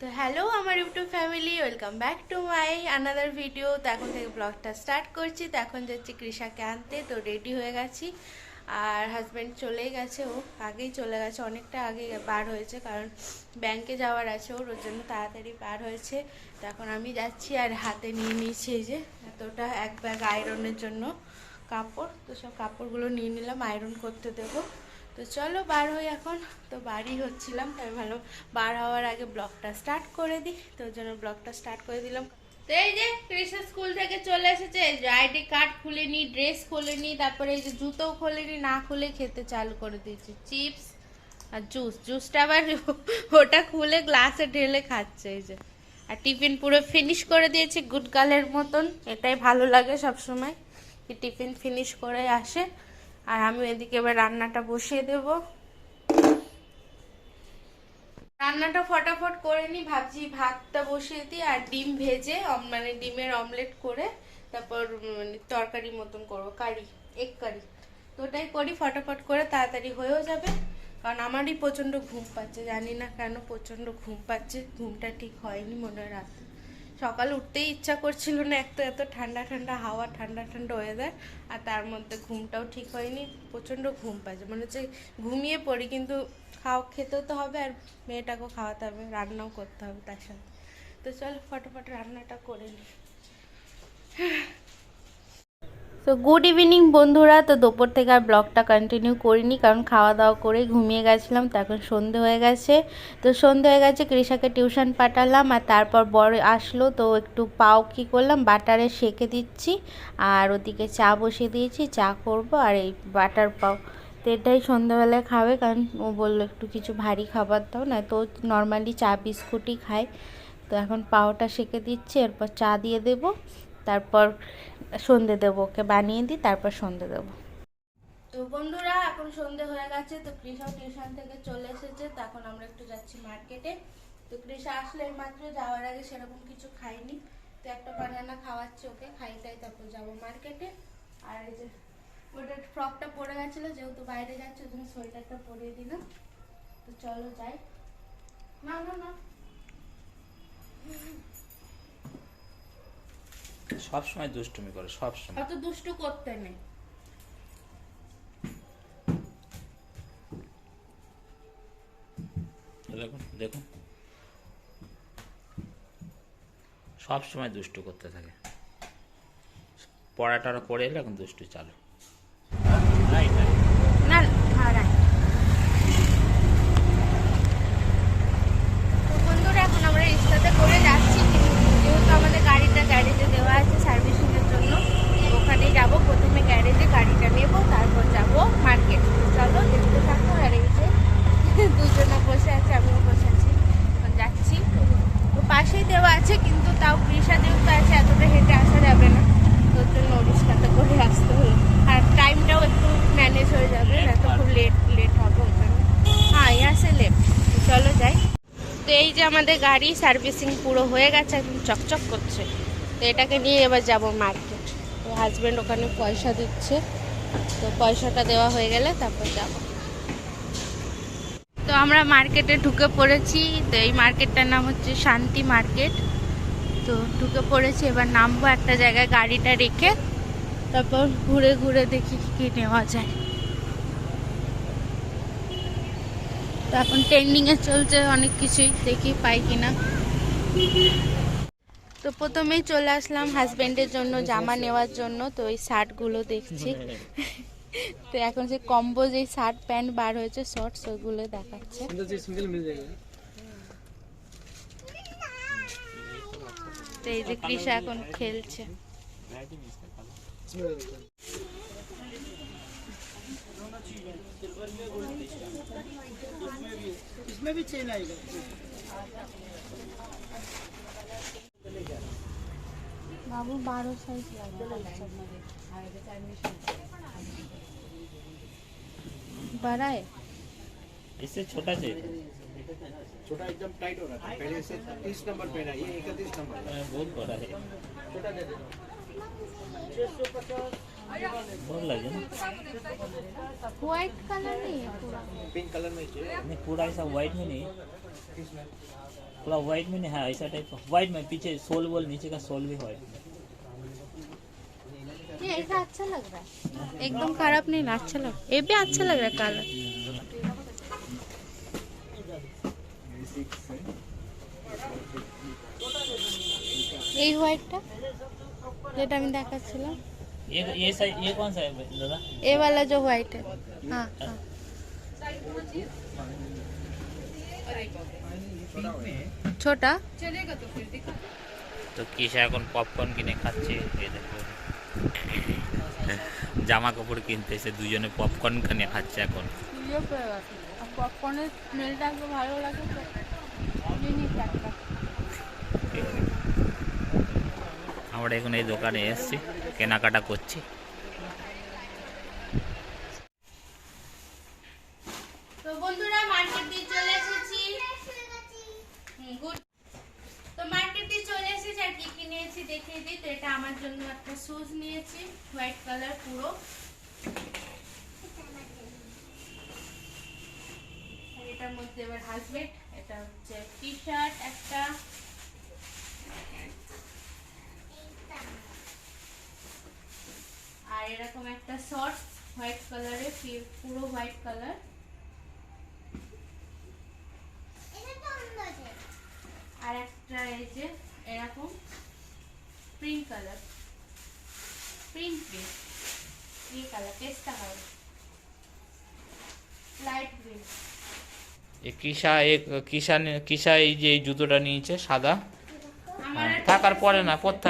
তো হ্যালো আমার YouTube family, welcome back to my another video. তো এখন থেকে ব্লগটা স্টার্ট করছি। তো এখন যাচ্ছি কৃষাকে আনতে। তো রেডি হয়ে গেছি, আর হাজব্যান্ড চলেই গেছে। ও আগেই চলে গেছে, অনেকটা আগে বার হয়েছে, কারণ ব্যাংকে যাওয়ার আছে ওর জন্য তাড়াতাড়ি বার হয়েছে। তো এখন আমি যাচ্ছি, আর হাতে নিয়ে নিয়েছি এই যে এতটা এক ব্যাগ আয়রনের জন্য কাপড়। তো সব কাপড়গুলো নিয়ে নিলাম, আয়রন করতে দেবো। তো চলো বার হই এখন। তো বাড়ি হচ্ছিলাম, তাই ভালো বার হওয়ার আগে ব্লগটা স্টার্ট করে দিই। তো ওই জন্য ব্লগটা স্টার্ট করে দিলাম। তো এই যে কৃষ্ণা স্কুল থেকে চলে এসেছে, আইডি কার্ড খুলেনি, ড্রেস খোলেনি, তারপরে এই যে জুতোও খোলেনি, না খুলে খেতে চালু করে দিয়েছে চিপস আর জুসটা আবার ওটা খুলে গ্লাসে ঢেলে খাচ্ছে এই যে। আর টিফিন পুরো ফিনিশ করে দিয়েছে গুড গার্লের মতন। এটাই ভালো লাগে সবসময়, কি টিফিন ফিনিশ করে আসে। আর আমি এদিকে এবার রান্নাটা বসিয়ে দেব। রান্নাটা ফটাফট করে নি, ভাবছি ভাতটা বসিয়ে দিই আর ডিম ভেজে মানে ডিমের অমলেট করে তারপর মানে তরকারি মতন করবো, কারি, এগ কারি। তো ওটাই করি ফটাফট করে, তাড়াতাড়ি হয়েও যাবে। কারণ আমারই প্রচণ্ড ঘুম পাচ্ছে, জানি না কেন প্রচণ্ড ঘুম পাচ্ছে। ঘুমটা ঠিক হয়নি মনে হয় রাত। সকালে উঠতেই ইচ্ছা করছিল না, এত ঠান্ডা ঠান্ডা হাওয়া, ঠান্ডা ঠান্ডা ওয়েদার, আর তার মধ্যে ঘুমটাও ঠিক হয়নি। প্রচণ্ড ঘুম পাচ্ছে, মনে হচ্ছে ঘুমিয়ে পড়ি, কিন্তু খেতেও তো হবে, আর মেয়েটাকেও খাওয়াতে হবে, রান্নাও করতে হবে তার সাথে। তো চল ফটাফট রান্নাটা করে নিই। তো গুড ইভিনিং বন্ধুরা। তো দুপুর থেকে আর ব্লগটা কন্টিনিউ করিনি, কারণ খাওয়া দাওয়া করে ঘুমিয়ে গেছিলাম। তো এখন সন্ধে হয়ে গেছে। তো সন্ধে হয়ে গেছে, কৃষাকে টিউশন পাঠালাম, আর তারপর বড় আসলো। তো একটু পাও কী করলাম, বাটারে সেঁকে দিচ্ছি, আর ওদিকে চা বসিয়ে দিয়েছি, চা করব। আর এই বাটার পাও তো এটাই সন্ধ্যাবেলায় খাবে, কারণ ও বললো একটু কিছু ভারী খাবার দাও না, তো নর্মালি চা বিস্কুটই খায়। তো এখন পাওটা সেঁকে দিচ্ছি, এরপর চা দিয়ে দেব, তারপর সন্ধে দেবো, ওকে বানিয়ে দিই, তারপর সন্ধে দেবো। তো বন্ধুরা এখন সন্ধে হয়ে গেছে। তো কৃষা টিউশন থেকে চলে এসেছে, তো এখন আমরা একটু যাচ্ছি মার্কেটে। তো কৃষা আসলে মাত্র, যাওয়ার আগে সেরকম কিছু খাইনি, তো একটা বানানা খাওয়াচ্ছি ওকে, খাইটাই তারপর যাবো মার্কেটে। আর এই যে ওটা ফ্রকটা পরে গেছিলো, যেহেতু বাইরে যাচ্ছে ওই জন্য সোয়েটারটা পরিয়ে দিলাম। তো চলো যাই। না না না, সব সময় দুষ্টুমি করে, সব সময়। অত দুষ্টু করতে নেই। দেখুন দেখুন, সব সময় দুষ্টু করতে থাকে। পড়াটা করে এলে এখন দুষ্টু চালু। না ভাড়া। তো বন্ধুরা এখন আমরা রিক্সাতে করে যাচ্ছি, যেহেতু আমাদের গাড়িটা গ্যারেজে দেওয়া আছে সার্ভিসিংয়ের জন্য। ওখানেই যাবো, প্রথমে গ্যারেজে গাড়িটা নেবো, তারপর যাব মার্কেট। চলো দেখতে থাকো। আর এই যে দুজনে বসে আছে, আমিও বসে আছি, এখন যাচ্ছি। তো পাশেই দেওয়া আছে, কিন্তু তাও কৃষা যেহেতু আছে এতটা হেঁটে আসা যাবে না, তোর জন্য রিক্সাতে করে আসতে হলো। আর টাইমটাও একটু ম্যানেজ হয়ে যাবে, না তো খুব লেট হবে ওই জন্য। হ্যাঁ আসে লেট। চলো যাই। তো এই যে আমাদের গাড়ি সার্ভিসিং পুরো হয়ে গেছে, একদম চকচক করছে। তো এটাকে নিয়ে এবার যাব মার্কেট। তো হাজব্যান্ড ওখানে পয়সা দিচ্ছে, তো পয়সাটা দেওয়া হয়ে গেলে তারপর যাব। তো আমরা মার্কেটে ঢুকে পড়েছি। তো এই মার্কেটটার নাম হচ্ছে শান্তি মার্কেট। তো ঢুকে পড়েছি, এবার নামবো একটা জায়গায় গাড়িটা রেখে, তারপর ঘুরে ঘুরে দেখি কি নেওয়া যায়। তো এখন ট্রেন্ডিংয়ে চলছে অনেক কিছুই, দেখি পাই কিনা। তো প্রথমেই চলে আসলাম হাজব্যান্ডের জন্য জামা নেওয়ার জন্য। তো ওই শার্টগুলো দেখছি। তো এখন যে কম্বো যে শার্ট প্যান্ট বার হয়েছে শর্টস, ওইগুলো দেখাচ্ছে। তো এই যে কৃষা এখন খেলছে। इसमें भी चेन आएगा। बाबू 12 साइज बड़ा है, इससे छोटा चाहिए। छोटा एकदम टाइट हो रहा था पहले से 30 नंबर पहना, ये 31 नंबर बहुत बड़ा है, छोटा दे दे। बहुत लगे ना। व्हाइट कलर नहीं है पूरा। पिंक कलर में चाहिए। नहीं पूरा ऐसा व्हाइट में नहीं, पूरा व्हाइट में नहीं है, ऐसा टाइप का व्हाइट में पीछे सोल वोल नीचे का सोल भी व्हाइट में। ये ऐसा अच्छा लग रहा है, एकदम खराब नहीं ना, अच्छा लग, ये भी अच्छा लग रहा है कलर। এই হোয়াইটটা যেটা আমি দেখাচ্ছিলাম, ये साइज ये कौन सा है दादा? ये वाला जो व्हाइट है। हाँ हाँ छोटा। তো কিসা এখন পপকর্ন কিনে খাচ্ছে, এই দেখো জামা কাপড় কিনতেছে, দুজনে পপকর্ন কিনে খাচ্ছে এখন। পপকর্নের স্মেলটা একটু ভালো লাগে তো ইউনিক একটা। আমরা এখন এই দোকানে এসেছি, কেনাকাটা করছি। তো বন্ধুরা মার্কেট দিয়ে চলে এসেছি। গুড। তো মার্কেট দিয়ে চলে এসেছি, আর কি কি নিয়েছি দেখিয়ে দিই। তো এটা আমার জন্য একটা শুজ নিয়েছি, হোয়াইট কালার পুরো। আর এটার মধ্যে এবার হাজবেন্ড, এটা হচ্ছে টি শার্ট একটা, আর এরকম একটা শর্টস হোয়াইট কালারের, পুরো হোয়াইট কালার। আর একটা এই যে এরকম প্রিন্ট কালার, প্রিন্ট এই কালার পেস্তা কালার, লাইট গ্রিন। কিসা এই যে এই জুতোটা নিয়েছে সাদা, আমার থাকার পরে না পরতে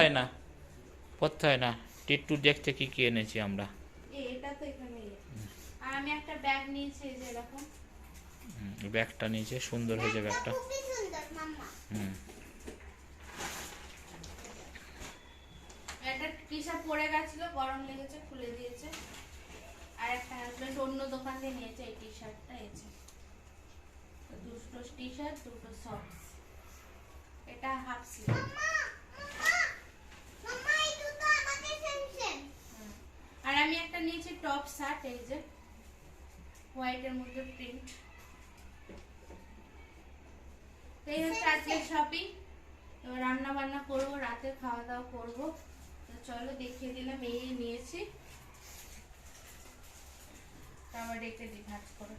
হয় না। টিট্টু দেখতে কি কি এনেছি আমরা। এটা তো এখানে। আর আমি একটা ব্যাগ নিয়েছি এই যে এরকম। ব্যাগটা নিয়েছে, সুন্দর হয়েছে ব্যাগটা। এটা টি-শার্ট পরে গেছিল, গরম লেগেছে, খুলে দিয়েছে। আর একটা হাজবেন্ড অন্য দোকান থেকে নিয়েছে এই টি-শার্টটা, এসে দুটো টি-শার্ট, দুটো সক্স। এটা হাফ স্লিভ। আর আমি একটা নিয়েছি টপ শার্ট, এই যে হোয়াইটের মধ্যে প্রিন্ট। এই হচ্ছে আজকে শপিং। এবার রান্না বান্না করবো, রাতে খাওয়া দাওয়া করবো। তো চলো দেখিয়ে দিলাম, এই নিয়েছি। আবার রেখে দিই ভাজ করে।